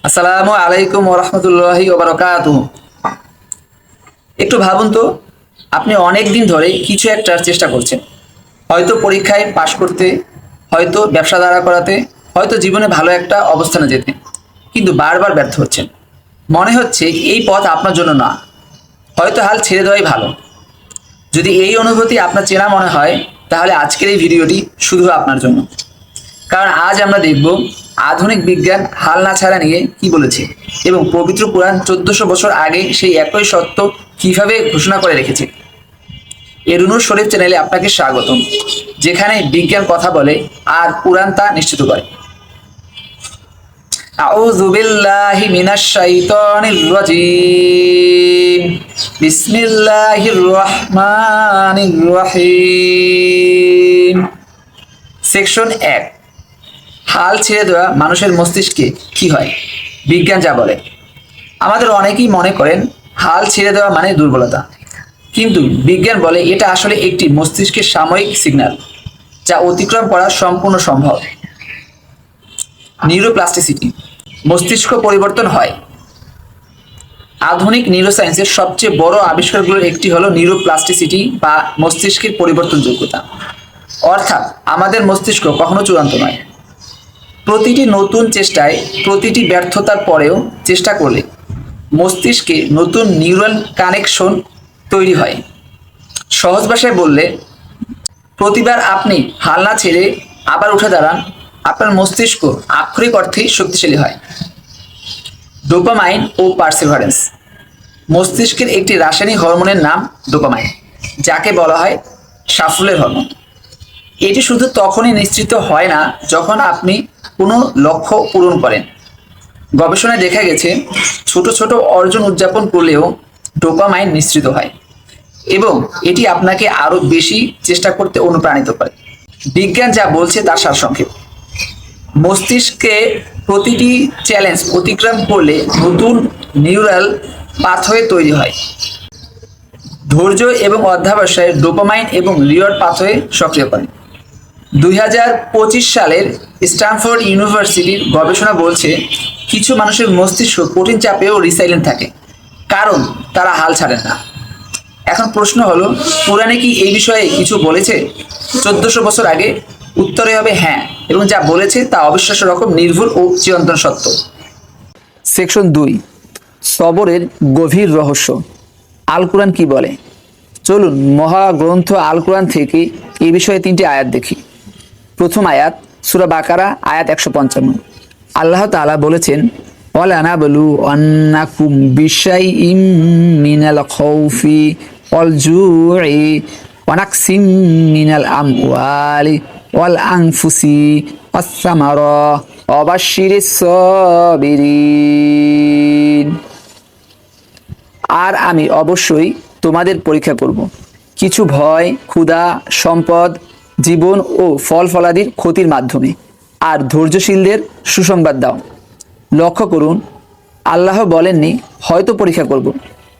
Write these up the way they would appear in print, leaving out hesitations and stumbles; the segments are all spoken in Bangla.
আসসালামু আলাইকুম ওরহমতুল্লাহি ওবারাকাতুহু। একটু ভাবুন তো, আপনি অনেক দিন ধরে কিছু একটার চেষ্টা করছেন। হয়তো পরীক্ষায় পাশ করতে, হয়তো ব্যবসা দাঁড়া করাতে, হয়তো জীবনে ভালো একটা অবস্থানে যেতে, কিন্তু বারবার ব্যর্থ হচ্ছেন। মনে হচ্ছে এই পথ আপনার জন্য না, হয়তো হাল ছেড়ে দেওয়াই ভালো। যদি এই অনুভূতি আপনার চেনা মনে হয়, তাহলে আজকের এই ভিডিওটি শুধু আপনার জন্য। কারণ আজ আমরা দেখব আধুনিক বিজ্ঞান হাল না ছাড়া নিয়ে কি বলেছে, এবং পবিত্র পুরাণ 1400 বছর আগে সেই একই সত্য কিভাবে ঘোষণা করে রেখেছে। এরুনুর শরীফ চ্যানেলে আপনাকে স্বাগতম, যেখানে বিজ্ঞান কথা বলে আর পুরাণ তা নিশ্চিত করে। আউযু বিল্লাহি মিনাশ শাইতানির রাজীম। বিসমিল্লাহির রহমানির রহিম। সেকশন 1, হাল ছেড়ে দেওয়া মানুষের মস্তিষ্কে কি হয়। বিজ্ঞান যা বলে। আমাদের অনেকেই মনে করেন হাল ছেড়ে দেওয়া মানে দুর্বলতা, কিন্তু বিজ্ঞান বলে এটা আসলে একটি মস্তিষ্কের সাময়িক সিগন্যাল, যা অতিক্রম করা সম্পূর্ণ সম্ভব। নিউরোপ্লাস্টিসিটি, মস্তিষ্ক পরিবর্তন হয়। আধুনিক নিউরোসায়েন্সের সবচেয়ে বড় আবিষ্কারগুলোর একটি হলো নিউরোপ্লাস্টিসিটি বা মস্তিষ্কের পরিবর্তনযোগ্যতা। অর্থাৎ আমাদের মস্তিষ্ক কখনো চূড়ান্ত নয়। প্রতিটি নতুন চেষ্টায়, প্রতিটি ব্যর্থতার পরেও চেষ্টা করলে মস্তিষ্কে নতুন নিউরাল কানেকশন তৈরি হয়। সহজ ভাষায় বললে, প্রতিবার আপনি হাল না ছেড়ে আবার উঠে দাঁড়ান, আপনার মস্তিষ্ক আক্ষরিক অর্থেই শক্তিশালী হয়। ডোপামাইন ও পারসিভারেন্স, মস্তিষ্কের একটি রাসায়নিক হরমোনের নাম ডোপামাইন, যাকে বলা হয় সাফল্যের হরমোন। এটি শুধু তখনই নিশ্চিত হয় না যখন আপনি কোনো লক্ষ্য পূরণ করেন। গবেষণায় দেখা গেছে ছোট ছোট অর্জন উদযাপন করলেও ডোপামাইন নিঃসৃত হয়, এবং এটি আপনাকে আরো বেশি চেষ্টা করতে অনুপ্রাণিত করে। বিজ্ঞান যা বলছে তার সারসংক্ষেপ: মস্তিষ্কে প্রতিটি চ্যালেঞ্জ অতিক্রম করলে নতুন নিউরাল পাথওয়ে তৈরি হয়। ধৈর্য এবং অধ্যবসায় ডোপামাইন এবং রিওয়ার্ড পাথওয়ে সক্রিয় করে। 2025 সালের স্ট্যানফোর্ড ইউনিভার্সিটির গবেষণা বলছে কিছু মানুষের মস্তিষ্ক কঠিন চাপেও রিসাইলেন্ট থাকে, কারণ তারা হাল ছাড়েন না। এখন প্রশ্ন হলো, পুরাণে কি এই বিষয়ে কিছু বলেছে 1400 বছর আগে? উত্তরে হবে হ্যাঁ, এবং যা বলেছে তা অবিশ্বাস্য রকম নির্ভুল ও চিরন্তন সত্য। সেকশন 2, সবরের গভীর রহস্য। আল কোরআন কি বলে? চলুন মহাগ্রন্থ আল কোরআন থেকে এই বিষয়ে 3টি আয়াত দেখি। প্রথম আয়াত, সূরা বাকারা, আয়াত 155। আল্লাহ তাআলা বলেছেন, ওয়ালানাবলু আন্নাকুম বিশাইইম মিনাল খাউফি ওয়াল জুই ওয়া নাকসিম মিনাল আমওয়ালি ওয়াল আনফুসি ওয়াস সামারা ওয়া বাশশিরিস সাবিরিন। আর আমি অবশ্যই তোমাদের পরীক্ষা করব, কিছু ভয়, ক্ষুধা, সম্পদ, জীবন ও ফল ফলাদির ক্ষতির মাধ্যমে, আর ধৈর্যশীলদের সুসংবাদ দাও। লক্ষ্য করুন, আল্লাহ বলেননি হয়তো পরীক্ষা করব,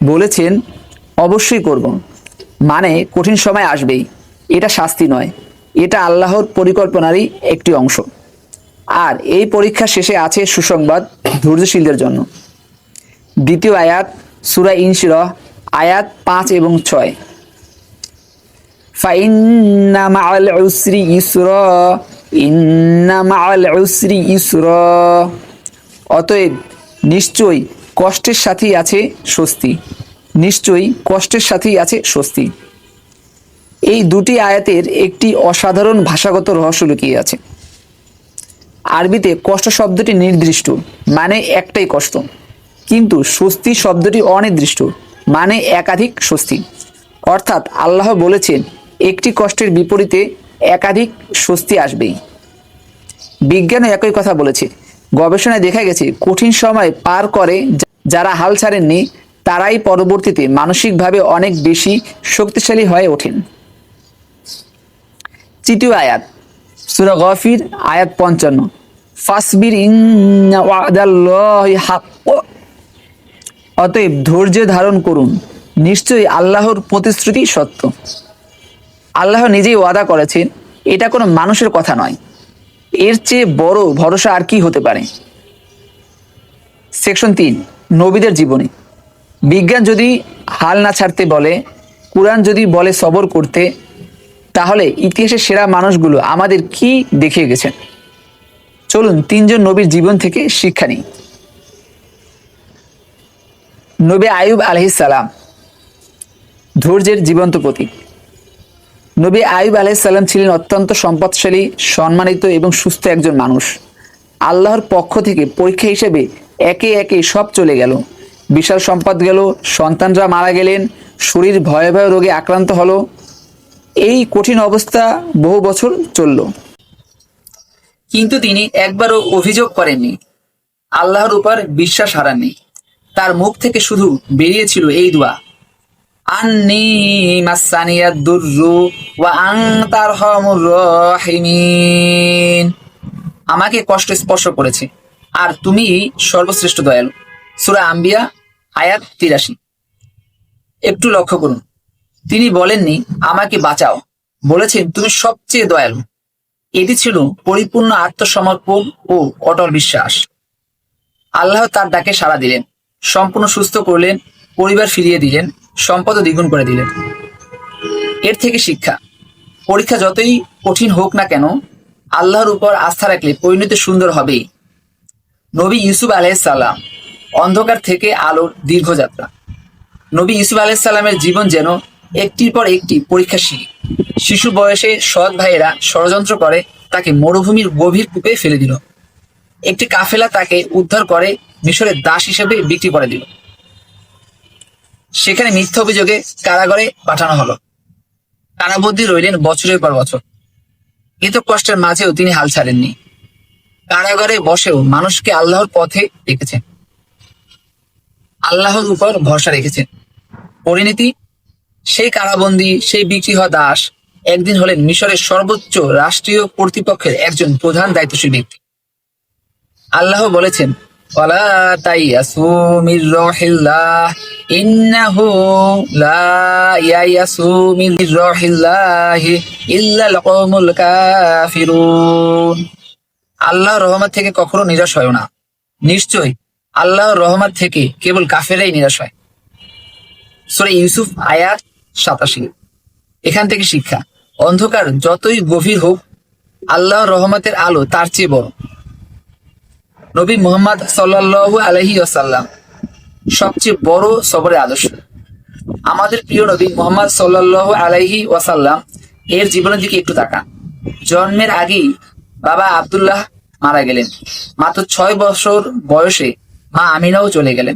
বলেছেন অবশ্যই করব। মানে কঠিন সময় আসবেই, এটা শাস্তি নয়, এটা আল্লাহর পরিকল্পনারই একটি অংশ। আর এই পরীক্ষা শেষে আছে সুসংবাদ ধৈর্যশীলদের জন্য। দ্বিতীয় আয়াত, সূরা ইনশিরাহ, আয়াত 5 এবং 6। ফাইন্না মাআল উসরি ইসরা, ইন্না মাআল উসরি ইসরা। অতএব নিশ্চয়ই কষ্টের সাথেই আছে স্বস্তি, নিশ্চয়ই কষ্টের সাথেই আছে স্বস্তি। এই দুটি আয়াতের একটি অসাধারণ ভাষাগত রহস্য লুকিয়ে আছে। আরবিতে কষ্ট শব্দটি নির্দিষ্ট, মানে একটাই কষ্ট, কিন্তু স্বস্তি শব্দটি অনির্দিষ্ট, মানে একাধিক স্বস্তি। অর্থাৎ আল্লাহ বলেছেন একটি কষ্টের বিপরীতে একাধিক স্বস্তি আসবেই। বিজ্ঞানও একই কথা বলেছে। গবেষণায় দেখা গেছে কঠিন সময় পার করে যারা হাল ছাড়েননি, তারাই পরবর্তীতে মানসিকভাবে অনেক বেশি শক্তিশালী হয়ে ওঠেন। তৃতীয় আয়াত, সূরা গাফির, আয়াত 55। ফাসবির ইন্না ওয়াদাল্লাহি হাক্ক। অতএব ধৈর্য ধারণ করুন, নিশ্চয়ই আল্লাহর প্রতিশ্রুতি সত্য। আল্লাহ নিজেই ওয়াদা করেছেন, এটা কোনো মানুষের কথা নয়। এর চেয়ে বড় ভরসা আর কি হতে পারে? সেকশন 3, নবীদের জীবনী। বিজ্ঞান যদি হাল না ছাড়তে বলে, কুরআন যদি বলে সবর করতে, তাহলে ইতিহাসের সেরা মানুষগুলো আমাদের কি দেখিয়ে গেছেন? চলুন 3 জন নবীর জীবন থেকে শিক্ষা নিই। নবী আইয়ুব আলাইহিস সালাম, ধৈর্যের জীবন্ত প্রতীক। নবী আইয়ুব আলাইহিস সালাম ছিলেন অত্যন্ত সম্পদশালী, সম্মানিত এবং সুস্থ একজন মানুষ। আল্লাহর পক্ষ থেকে পরীক্ষা হিসেবে একে একে সব চলে গেল। বিশাল সম্পদ গেল, সন্তানরা মারা গেলেন, শরীর ভয়াবহ রোগে আক্রান্ত হলো। এই কঠিন অবস্থা বহু বছর চলল, কিন্তু তিনি একবারও অভিযোগ করেননি, আল্লাহর উপর বিশ্বাস হারাননি। তার মুখ থেকে শুধু বেরিয়েছিল এই দোয়া, আন্নি মাসানিয়াদ দুররু ওয়া আনতা আরহামুর রাহিমিন। আমাকে কষ্ট স্পর্শ করেছে আর তুমি সর্বশ্রেষ্ঠ দয়ালু। সূরা আম্বিয়া আয়াত 83। একটু লক্ষ্য করুন, তিনি বলেননি আমাকে বাঁচাও, বলেছেন তুমি সবচেয়ে দয়ালু। এটি ছিল পরিপূর্ণ আত্মসমর্পণ ও অটল বিশ্বাস। আল্লাহ তার ডাকে সাড়া দিলেন, সম্পূর্ণ সুস্থ করলেন, পরিবার ফিরিয়ে দিলেন, সম্পদও দ্বিগুণ করে দিলেন। এর থেকে শিক্ষা, পরীক্ষা যতই কঠিন হোক না কেন, আল্লাহর উপর আস্থা রাখলে পরিণতি সুন্দর হবেই। নবী ইউসুফ আলাইহিস সালাম, অন্ধকার থেকে আলোর দীর্ঘযাত্রা। নবী ইউসুফ আলাইহিস সালামের জীবন যেন একটির পর একটি পরীক্ষা সিঁড়ি। শিশু বয়সে সৎ ভাইয়েরা ষড়যন্ত্র করে তাকে মরুভূমির গভীর কূপে ফেলে দিল। একটি কাফেলা তাকে উদ্ধার করে মিশরের দাস হিসেবে বিক্রি করে দিল। সেখানে মিথ্যা অভিযোগে কারাগারে পাঠানো হলো। কারাবন্দী রইলেন বছরের পর বছর। এত কষ্টের মাঝেও তিনি হাল ছাড়েননি। কারাগারে বসেও মানুষকে আল্লাহর পথে রেখেছেন, আল্লাহর উপর ভরসা রেখেছেন। পরিণতি, সেই কারাবন্দী, সেই বিক্রি হওয়া দাস একদিন হলেন মিশরের সর্বোচ্চ রাষ্ট্রীয় কর্তৃপক্ষের একজন প্রধান দায়িত্বশীল ব্যক্তি। আল্লাহ বলেছেন, ওয়ালা তাইয়াসু মির রাহিল্লাহ ইন্নাহু লা ইয়ায়াসু মির রাহিল্লাহি ইল্লাল কওমুল কাফিরুন। আল্লাহর রহমত থেকে কখনো নিরাশ হয় না। নিশ্চয়ই আল্লাহর রহমত থেকে কেবল কাফেরাই নিরাশ হয়। সূরা ইউসুফ আয়াত 87। এখান থেকে শিক্ষা, অন্ধকার যতই গভীর হোক, আল্লাহর রহমতের আলো তার চেয়ে বড়। নবী মুহাম্মদ সাল্লাল্লাহু আলাইহি ওয়াসাল্লাম, সবচেয়ে বড় সবরের আদর্শ। আমাদের প্রিয় নবী মুহাম্মদ সাল্লাল্লাহু আলাইহি ওয়াসাল্লাম এর জীবনের দিকে একটু তাকান। জন্মের আগেই বাবা আব্দুল্লাহ মারা গেলেন। মাত্র 6 বছর বয়সে মা আমিনাও চলে গেলেন।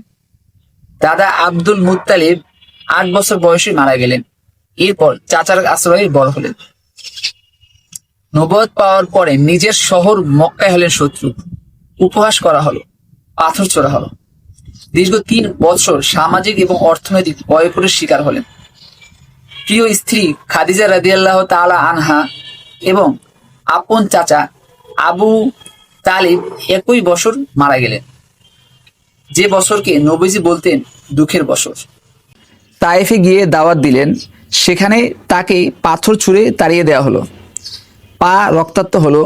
দাদা আব্দুল মুত্তালিব 8 বছর বয়সে মারা গেলেন। এরপর চাচার আশ্রয়ে বড় হলেন। নবুয়ত পাওয়ার পরে নিজের শহর মক্কায় হলেন শত্রু। উপহাস করা হলো, পাথর ছোড়া হলো। দীর্ঘ 3 বছর সামাজিক এবং অর্থনৈতিক বয়কটের শিকার হলেন। প্রিয় স্ত্রী খাদিজা রাদিয়াল্লাহু তাআলা আনহা এবং আপন চাচা আবু তালিব একই বছর মারা গেলেন, যে বছরকে নবীজি বলতেন দুঃখের বছর। তায়েফে গিয়ে দাওয়াত দিলেন, সেখানে তাকে পাথর ছুঁড়ে তাড়িয়ে দেওয়া হলো, পা রক্তাক্ত হলো,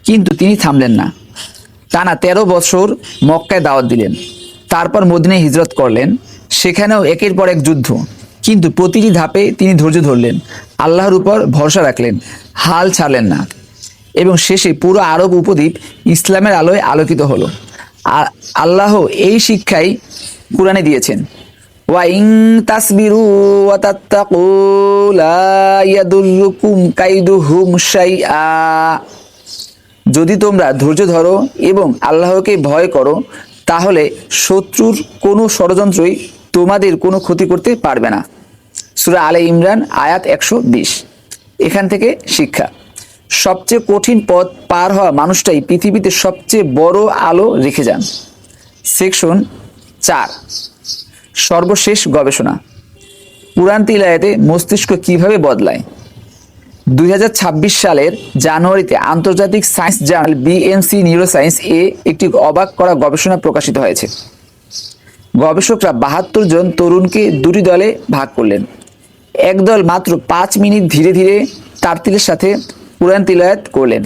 কিন্তু তিনি থামলেন না। টানা 13 বছর মক্কায় দাওয়াত দিলেন। তারপর মদিনায় হিজরত করলেন। সেখানেও একের পর এক যুদ্ধ, কিন্তু প্রতিটি ধাপে তিনি ধৈর্য ধরলেন, আল্লাহর উপর ভরসা রাখলেন, হাল ছাড়লেন না। এবং শেষে পুরো আরব উপদ্বীপ ইসলামের আলোয় আলোকিত হলো। আর আল্লাহ এই শিক্ষাই কুরআনে দিয়েছেন, ওয়া ইন তাসবিরু ওয়া তাত্তাকু লা ইয়াদুররুকুম কাইদুহুম শাইআ। যদি তোমরা ধৈর্য ধরো এবং আল্লাহকে ভয় করো, তাহলে শত্রুর কোনো ষড়যন্ত্রই তোমাদের কোনো ক্ষতি করতে পারবে না। সূরা আলে ইমরান আয়াত 120। এখান থেকে শিক্ষা, সবচেয়ে কঠিন পথ পার হওয়া মানুষটাই পৃথিবীতে সবচেয়ে বড় আলো রেখে যান। সেকশন 4, সর্বশেষ গবেষণা। কুরআন তিলাওয়াতে মস্তিষ্ক কিভাবে বদলায়। 2026 সালের জানুয়ারিতে আন্তর্জাতিক সায়েন্স জার্নাল বিএমসি নিউরোসায়েন্স এ একটি অবাক করা গবেষণা প্রকাশিত হয়েছে। গবেষকরা 72 জন তরুণকে 2টি দলে ভাগ করলেন। এক দল মাত্র 5 মিনিট ধীরে ধীরে তারতিলের সাথে কুরআন তিলাওয়াত করলেন,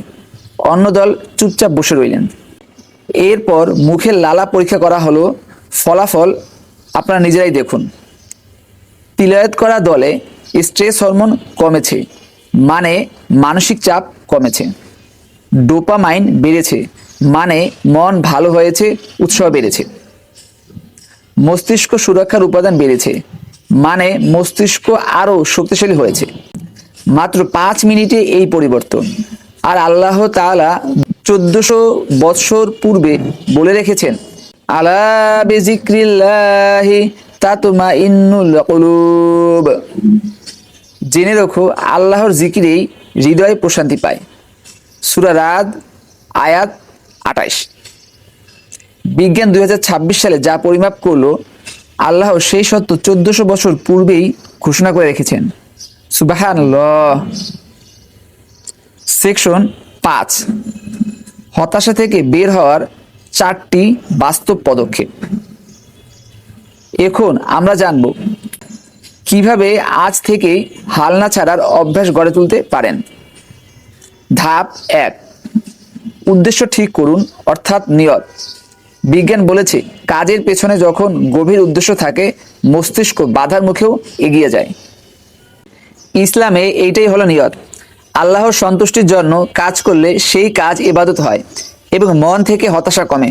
অন্য দল চুপচাপ বসে রইলেন। এরপর মুখের লালা পরীক্ষা করা হলো, ফলাফল আপনারা নিজেরাই দেখুন। তিলাওয়াত করা দলে স্ট্রেস হরমোন কমেছে, মানে মানসিক চাপ কমেছে। ডোপামাইন বেড়েছে, মানে মন ভালো হয়েছে, উৎসাহ বেড়েছে। মস্তিষ্ক সুরক্ষার উপাদান বেড়েছে, মানে মস্তিষ্ক আরো শক্তিশালী হয়েছে। মাত্র 5 মিনিটে এই পরিবর্তন। আর আল্লাহ তাআলা 1400 বৎসর পূর্বে বলে রেখেছেন, আলা বিযিক্রিল্লাহি তাতমাইন্নুল কুলুব। জেনে রাখো, আল্লাহর জিকিরেই হৃদয় প্রশান্তি পায়। সূরা রাদ আয়াত 28। বিজ্ঞান 2026 সালে যা পরিমাপ করলো, আল্লাহ সেই সত্য 1400 বছর পূর্বেই ঘোষণা করে রেখেছেন। সুবহানাল্লাহ। সেকশন 5, হতাশা থেকে বের হওয়ার 4টি বাস্তব পদক্ষেপ। এখন আমরা জানব কিভাবে আজ থেকে হাল না ছাড়ার অভ্যাস গড়ে তুলতে পারেন। ধাপ 1, উদ্দেশ্য ঠিক করুন, অর্থাৎ নিয়ত। বিজ্ঞান বলেছে, কাজের পেছনে যখন গভীর উদ্দেশ্য থাকে, মস্তিষ্ক বাধার মুখেও এগিয়ে যায়। ইসলামে এইটাই হলো নিয়ত। আল্লাহর সন্তুষ্টির জন্য কাজ করলে সেই কাজ ইবাদত হয় এবং মন থেকে হতাশা কমে।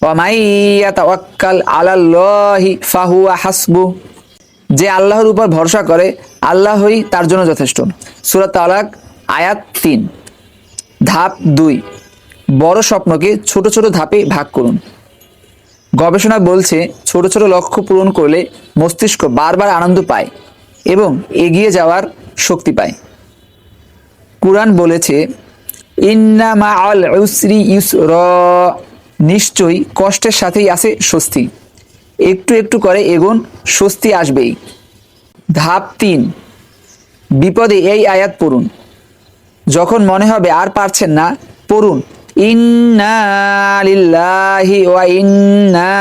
ওয়ামাই ইয়াতাওয়াক্কাল আলাল্লাহি ফাহুয়া হাসবু। যে আল্লাহর উপর ভরসা করে, আল্লাহই তার জন্য যথেষ্ট। সূরা তালাক আয়াত 3। ধাপ 2, বড় স্বপ্নকে ছোট ছোট ধাপে ভাগ করুন। গবেষণা বলছে, ছোট ছোট লক্ষ্য পূরণ করলে মস্তিষ্ক বারবার আনন্দ পায় এবং এগিয়ে যাওয়ার শক্তি পায়। কুরআন বলেছে, ইন্না মাআল উসরি ইউসরা। নিশ্চয়ই কষ্টের সাথেই আছে স্বস্তি। একটু একটু করে এগোন, স্বস্তি আসবেই। ধাপ 3, বিপদে এই আয়াত পড়ুন। যখন মনে হবে আর পারছেন না, পড়ুন, ইন্না লিল্লাহি ওয়া ইন্না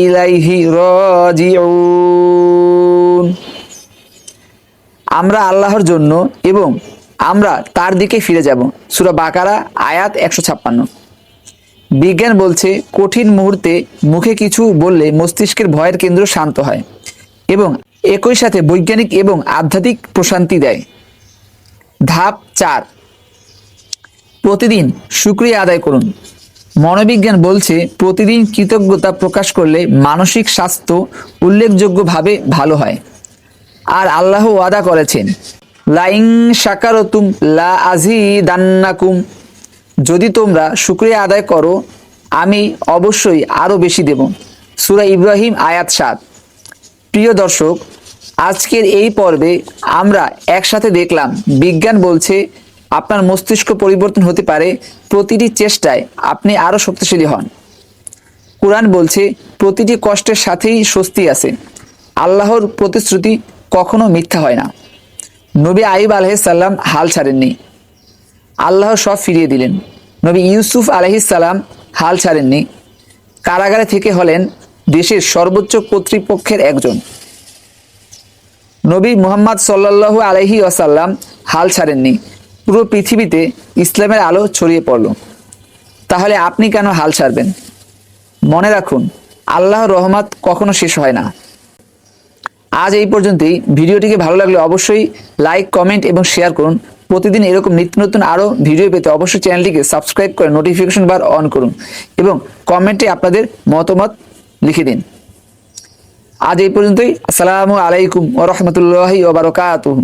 ইলাইহি রাজিউন। আমরা আল্লাহর জন্য এবং আমরা তার দিকে ফিরে যাব। সূরা বাকারা আয়াত 156। বিজ্ঞান বলছে, কঠিন মুহূর্তে মুখে কিছু বললে মস্তিষ্কের ভয়ের কেন্দ্র শান্ত হয় এবং একই সাথে বৈজ্ঞানিক এবং আধ্যাত্মিক প্রশান্তি দেয়। ধাপ 4, প্রতিদিন শুকরিয়া আদায় করুন। মনোবিজ্ঞান বলছে, প্রতিদিন কৃতজ্ঞতা প্রকাশ করলে মানসিক স্বাস্থ্য উল্লেখযোগ্যভাবে ভালো হয়। আর আল্লাহ ওয়াদা করেছেন, লাইং শাকারতুম লা আযীদান্নাকুম। যদি তোমরা শুকরিয়া আদায় করো, আমি অবশ্যই আরো বেশি দেব। সূরা ইব্রাহিম আয়াত 7। প্রিয় দর্শক, আজকের এই পর্বে আমরা একসাথে দেখলাম, বিজ্ঞান বলছে আপনার মস্তিষ্ক পরিবর্তন হতে পারে প্রতিটি চেষ্টায় আপনি আরো শক্তিশালী হন। কুরআন বলছে, প্রতিটি কষ্টের সাথেই স্বস্তি আছে। আল্লাহর প্রতিশ্রুতি কখনো মিথ্যা হয় না। নবী আইয়ুব আলাইহিস সালাম হাল ছাড়েননি, আল্লাহ সব ফিরিয়ে দিলেন। নবী ইউসুফ আলাইহিস সালাম হাল ছাড়েননি, কারাগারে থেকে হলেন দেশের সর্বোচ্চ কর্তৃপক্ষের একজন। নবী মুহাম্মদ সাল্লাল্লাহু আলাইহি ওয়াসাল্লাম হাল ছাড়েননি, পুরো পৃথিবীতে ইসলামের আলো ছড়িয়ে পড়ল। তাহলে আপনি কেন হাল ছাড়বেন? মনে রাখুন, আল্লাহর রহমত কখনো শেষ হয় না। আজ এই পর্যন্তই। ভিডিওটিকে ভালো লাগলে অবশ্যই লাইক, কমেন্ট এবং শেয়ার করুন। প্রতিদিন এরকম নিত্য নতুন আরও ভিডিও পেতে অবশ্যই চ্যানেলটিকে সাবস্ক্রাইব করে নোটিফিকেশন বার অন করুন এবং কমেন্টে আপনাদের মতামত লিখে দিন। আজ এই পর্যন্তই। আসসালামু আলাইকুম ওয়া রাহমাতুল্লাহি ওয়া বারাকাতুহু।